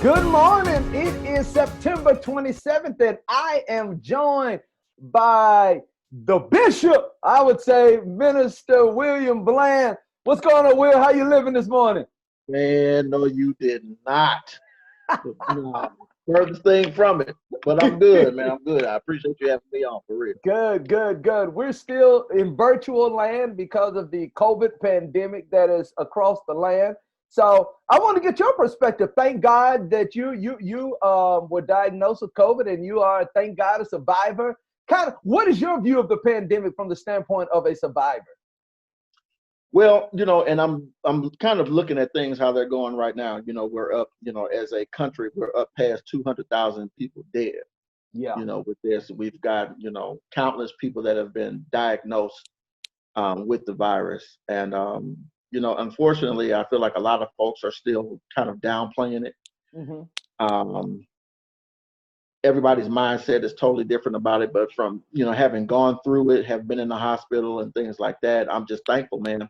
Good morning. It is September 27th, and I am joined by the bishop, I would say, Minister William Bland. What's going on, Will? How you living this morning? Man, no, you did not. No, furthest thing from it. But I'm good, man. I'm good. I appreciate you having me on for real. Good. We're still in virtual land because of the COVID pandemic that is across the land. So I want to get your perspective. Thank God that you were diagnosed with COVID and you are, thank God, a survivor. Kind of, what is your view of the pandemic from the standpoint of a survivor? Well, and I'm kind of looking at things how they're going right now. We're up, as a country, we're up past 200,000 people dead. Yeah. With this, we've got, countless people that have been diagnosed with the virus. And unfortunately, I feel like a lot of folks are still kind of downplaying it. Mm-hmm. Everybody's mindset is totally different about it, but from, having gone through it, have been in the hospital and things like that, I'm just thankful, man.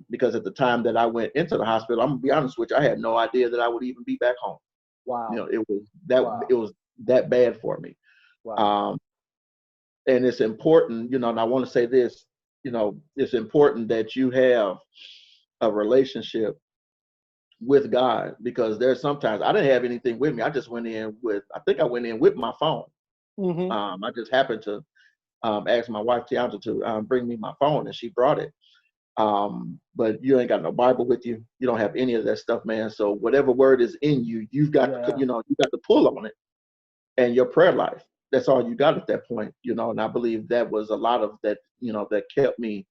Because at the time that I went into the hospital, I'm gonna be honest with you, I had no idea that I would even be back home. Wow. It was that bad for me. Wow. And it's important, and I want to say this, it's important that you have a relationship with God, because there's sometimes I didn't have anything with me. I just went in with my phone. Mm-hmm. I just happened to ask my wife Tiana to bring me my phone, and she brought it. But you ain't got no Bible with you. You don't have any of that stuff, man. So whatever word is in you, you've got to, you got to pull on it, and your prayer life. That's all you got at that point, and I believe that was a lot of that, that kept me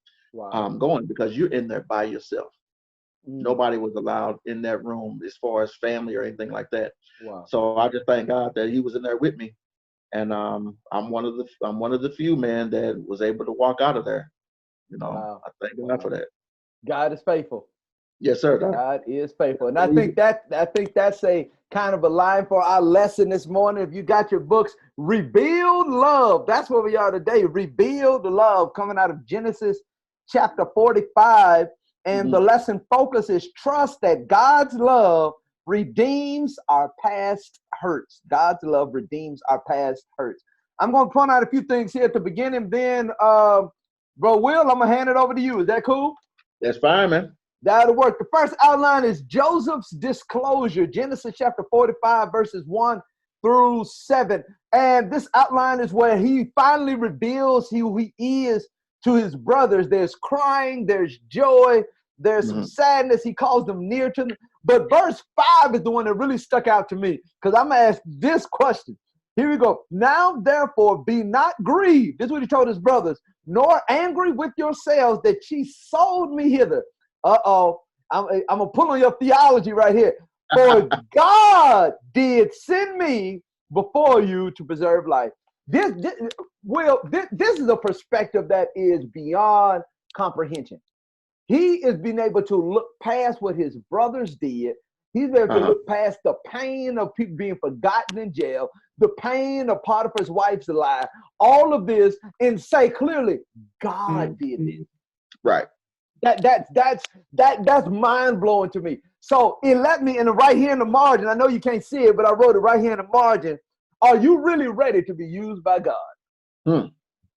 going, because you're in there by yourself. Nobody was allowed in that room as far as family or anything like that. Wow. So I just thank God that he was in there with me. And I'm one of the few, man, that was able to walk out of there. I thank God for that. God is faithful. Yes, sir. God is faithful. And I think that's a kind of a line for our lesson this morning. If you got your books, Rebuild Love. That's where we are today. Rebuild Love, coming out of Genesis chapter 45. And the lesson focus is trust that God's love redeems our past hurts. God's love redeems our past hurts. I'm going to point out a few things here at the beginning. Then, Bro Will, I'm going to hand it over to you. Is that cool? That's fine, man. That'll work. The first outline is Joseph's disclosure. Genesis chapter 45, verses 1 through 7. And this outline is where he finally reveals who he is to his brothers. There's crying, there's joy, there's some sadness. He calls them near to them. But verse 5 is the one that really stuck out to me, because I'm going to ask this question. Here we go. Now, therefore, be not grieved. This is what he told his brothers, nor angry with yourselves that ye sold me hither. Uh-oh. I'm going to pull on your theology right here. For God did send me before you to preserve life. This is a perspective that is beyond comprehension. He is being able to look past what his brothers did. He's able to look past the pain of people being forgotten in jail, the pain of Potiphar's wife's lie, all of this, and say clearly, God did this. Right. That's mind blowing to me. So it let me, right here in the margin, I know you can't see it, but I wrote it right here in the margin. Are you really ready to be used by God?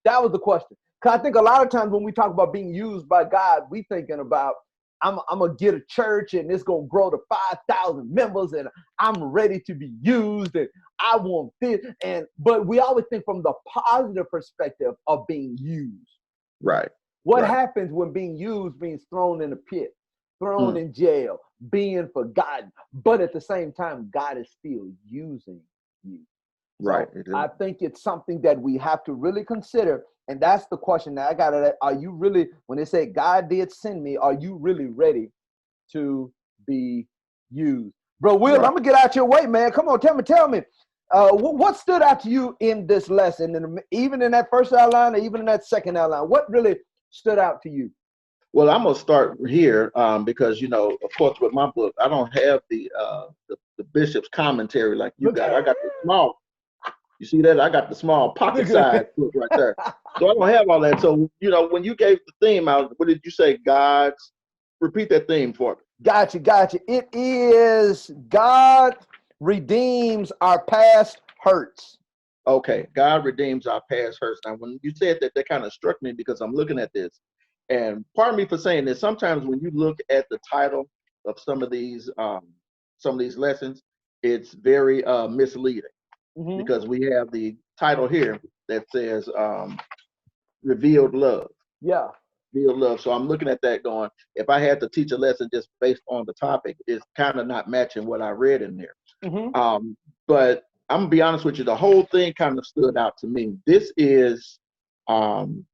That was the question. Because I think a lot of times when we talk about being used by God, we thinking about, I'm going to get a church and it's going to grow to 5,000 members and I'm ready to be used and I want this. But we always think from the positive perspective of being used. Right. What happens when being used means thrown in a pit, thrown in jail, being forgotten, but at the same time, God is still using you. Right. So I think it's something that we have to really consider. And that's the question that I got to, are you really, when they say God did send me, are you really ready to be used? Bro, Will, I'm going to get out your way, man. Come on, tell me. What stood out to you in this lesson? And even in that first outline or even in that second outline, what really stood out to you? Well, I'm going to start here because, of course, with my book, I don't have the bishop's commentary like you got. I got the small. You see that? I got the small pocket size book right there. So I don't have all that. So, when you gave the theme out, what did you say? Repeat that theme for me. Gotcha. It is God redeems our past hurts. Okay, God redeems our past hurts. Now, when you said that, that kind of struck me because I'm looking at this, and pardon me for saying this. Sometimes when you look at the title of some of these lessons, it's very misleading Hmm. because we have the title here that says "Revealed Love." Yeah. Real love. So I'm looking at that going, if I had to teach a lesson just based on the topic, it's kind of not matching what I read in there. Hmm. Um, but I'm gonna be honest with you, the whole thing kind of stood out to me. This is um,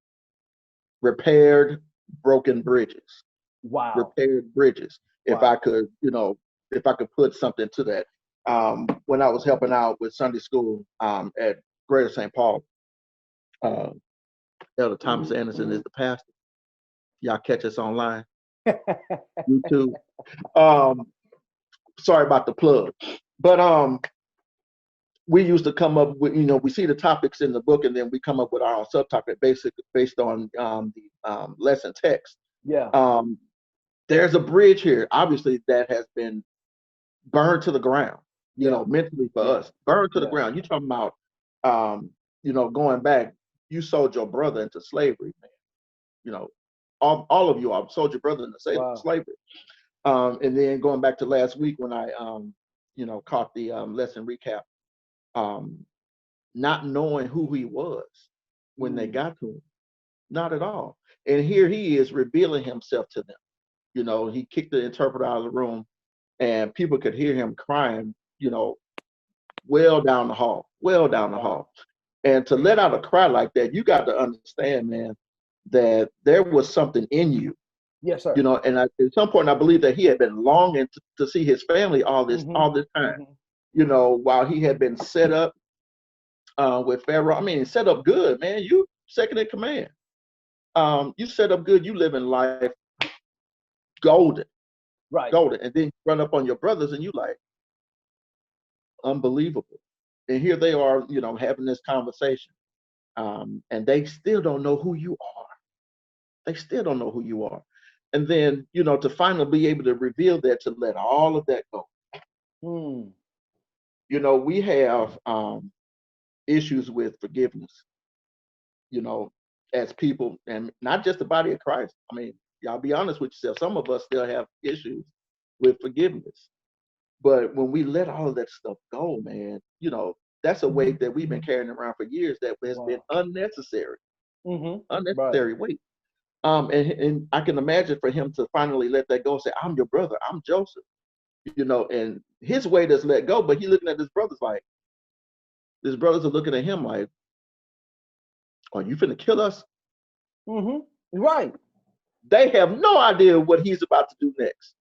repaired broken bridges, Wow. repaired bridges. If I Wow. could, if I could put something to that. When I was helping out with Sunday school at Greater St. Paul, uh, Elder Thomas Anderson is the pastor. Y'all catch us online, YouTube. Um, sorry about the plug, but we used to come up with, we see the topics in the book, and then we come up with our own subtopic based on the lesson text. Yeah. Um, there's a bridge here, obviously, that has been burned to the ground, Yeah. mentally for Yeah. us, burned to the Yeah. ground. You talking about, going back, you sold your brother into slavery, man. You know, all of you all sold your brother into Wow. slavery. And then going back to last week when I, caught the lesson recap, um, not knowing who he was when they Mm. got to him, not at all. And here he is revealing himself to them. He kicked the interpreter out of the room, and people could hear him crying, well down the hall, well down the Wow. hall. And to let out a cry like that, you got to understand, man, that there was something in you. Yes, sir. And at some point, I believe that he had been longing to see his family Hmm. all this time. Hmm. While he had been set up with Pharaoh. I mean, set up good, man. You second in command. You set up good. You live in life golden, Right. golden, and then you run up on your brothers, and you like unbelievable. And here they are, having this conversation, and they still don't know who you are. They still don't know who you are. And then, to finally be able to reveal that, to let all of that go. Mm. We have issues with forgiveness, you know, as people, and not just the body of Christ. I mean, y'all be honest with yourself. Some of us still have issues with forgiveness. But when we let all of that stuff go, man, that's a weight that we've been carrying around for years that has been Wow. unnecessary, Hmm. Right. unnecessary weight. And I can imagine for him to finally let that go and say, I'm your brother, I'm Joseph, and his weight is let go, but he looking at his brothers like, his brothers are looking at him like, are you finna kill us? Hmm. Right. They have no idea what he's about to do next.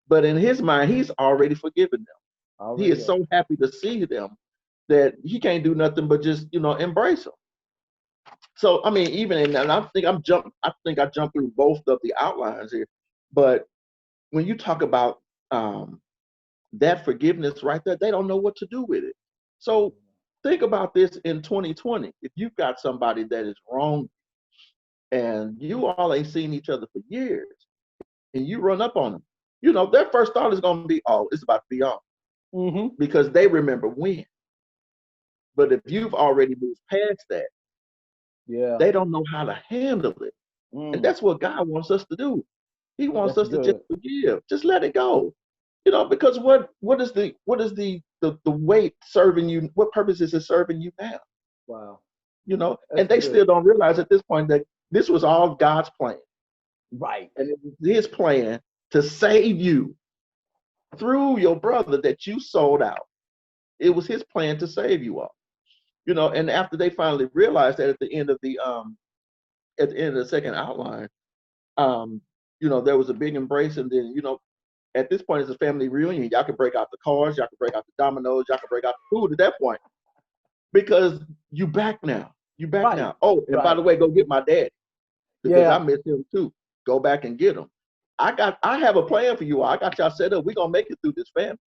But in his mind, he's already forgiven them. He Already. is so happy to see them that he can't do nothing but just, embrace them. So I mean, even in and I think I jumped through both of the outlines here. But when you talk about um, that forgiveness right there, they don't know what to do with it. So think about this in 2020. If you've got somebody that is wrong and you all ain't seen each other for years, and you run up on them, their first thought is going to be, oh, it's about to be on, Hmm. because they remember when. But if you've already moved past that, Yeah. they don't know how to handle it. And Mm. that's what God wants us to do. He wants That's us to just good. forgive, just let it go. Because what is the weight serving you? What purpose is it serving you now? Wow. And That's they good. still don't realize at this point that this was all God's plan. Right. And it was his plan to save you through your brother that you sold out. It was his plan to save you all. And after they finally realized that at the end of the second outline, um, there was a big embrace, and then, at this point it's a family reunion. Y'all can break out the cars, y'all can break out the dominoes, y'all can break out the food at that point. Because you back now. You back Right. now. Oh, and by Right. the way, go get my daddy, because I Yeah. miss him too. Go back and get him. I have a plan for you all. I got y'all set up. We're gonna make it through this family.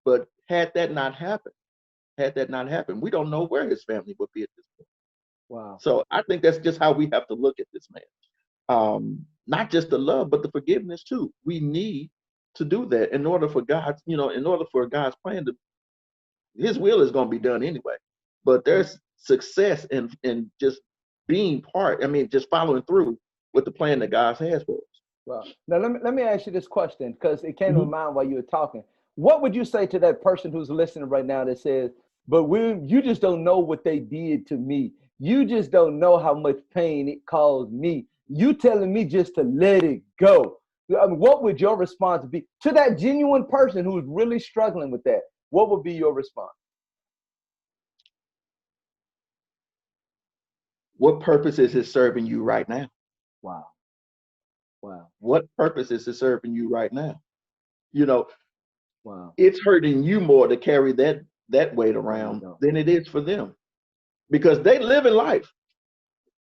But had that not happened, we don't know where his family would be at this point. Wow. So I think that's just how we have to look at this man. Not just the love, but the forgiveness too. We need to do that in order for God, in order for God's plan to, his will is going to be done anyway. But there's success in just being part, just following through with the plan that God has for us. Well, now let me ask you this question, because it came to Mhm. mind while you were talking. What would you say to that person who's listening right now that says, but you just don't know what they did to me. You just don't know how much pain it caused me. You telling me just to let it go. What would your response be to that genuine person who's really struggling with that? What would be your response? What purpose is it serving you right now? Wow. Wow. What purpose is it serving you right now? Wow. It's hurting you more to carry that weight around than it is for them, because they live in life.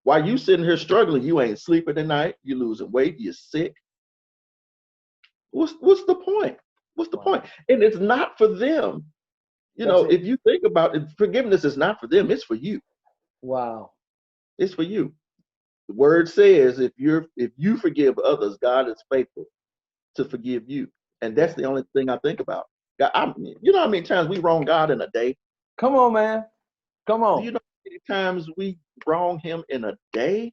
While you sitting here struggling, you ain't sleeping at night, you're losing weight, you're sick. What's the point? What's the point? And it's not for them. If you think about it, forgiveness is not for them, it's for you. Wow. It's for you. The word says if you forgive others, God is faithful to forgive you. And that's the only thing I think about. God, you know how many times we wrong God in a day? Come on, man. Come on. Do you know how many times we wrong him in a day?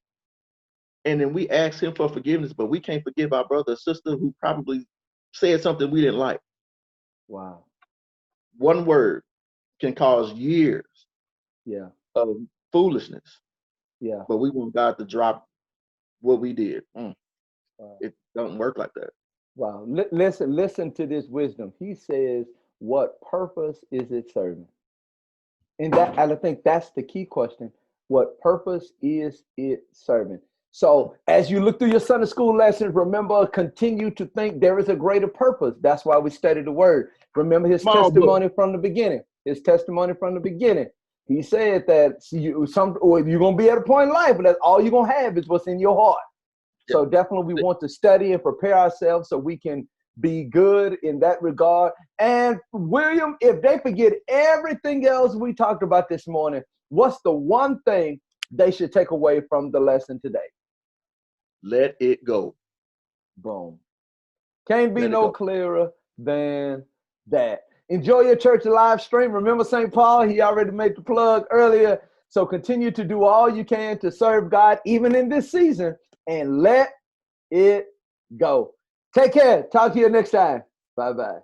And then we ask him for forgiveness, but we can't forgive our brother or sister who probably said something we didn't like. Wow. One word can cause years of foolishness. Yeah. But we want God to drop what we did. It doesn't work like that. Wow. Listen to this wisdom. He says, what purpose is it serving? And I think that's the key question. What purpose is it serving? So as you look through your Sunday school lessons, remember, continue to think there is a greater purpose. That's why we study the word. Remember his testimony from the beginning. His testimony from the beginning. He said that you're going to be at a point in life, but that's all you're going to have is what's in your heart. Yeah. So definitely we want to study and prepare ourselves so we can be good in that regard. And William, if they forget everything else we talked about this morning, what's the one thing they should take away from the lesson today? Let it go. Boom. Can't be no clearer than that. Enjoy your church live stream. Remember St. Paul, he already made the plug earlier. So continue to do all you can to serve God, even in this season, and let it go. Take care. Talk to you next time. Bye-bye.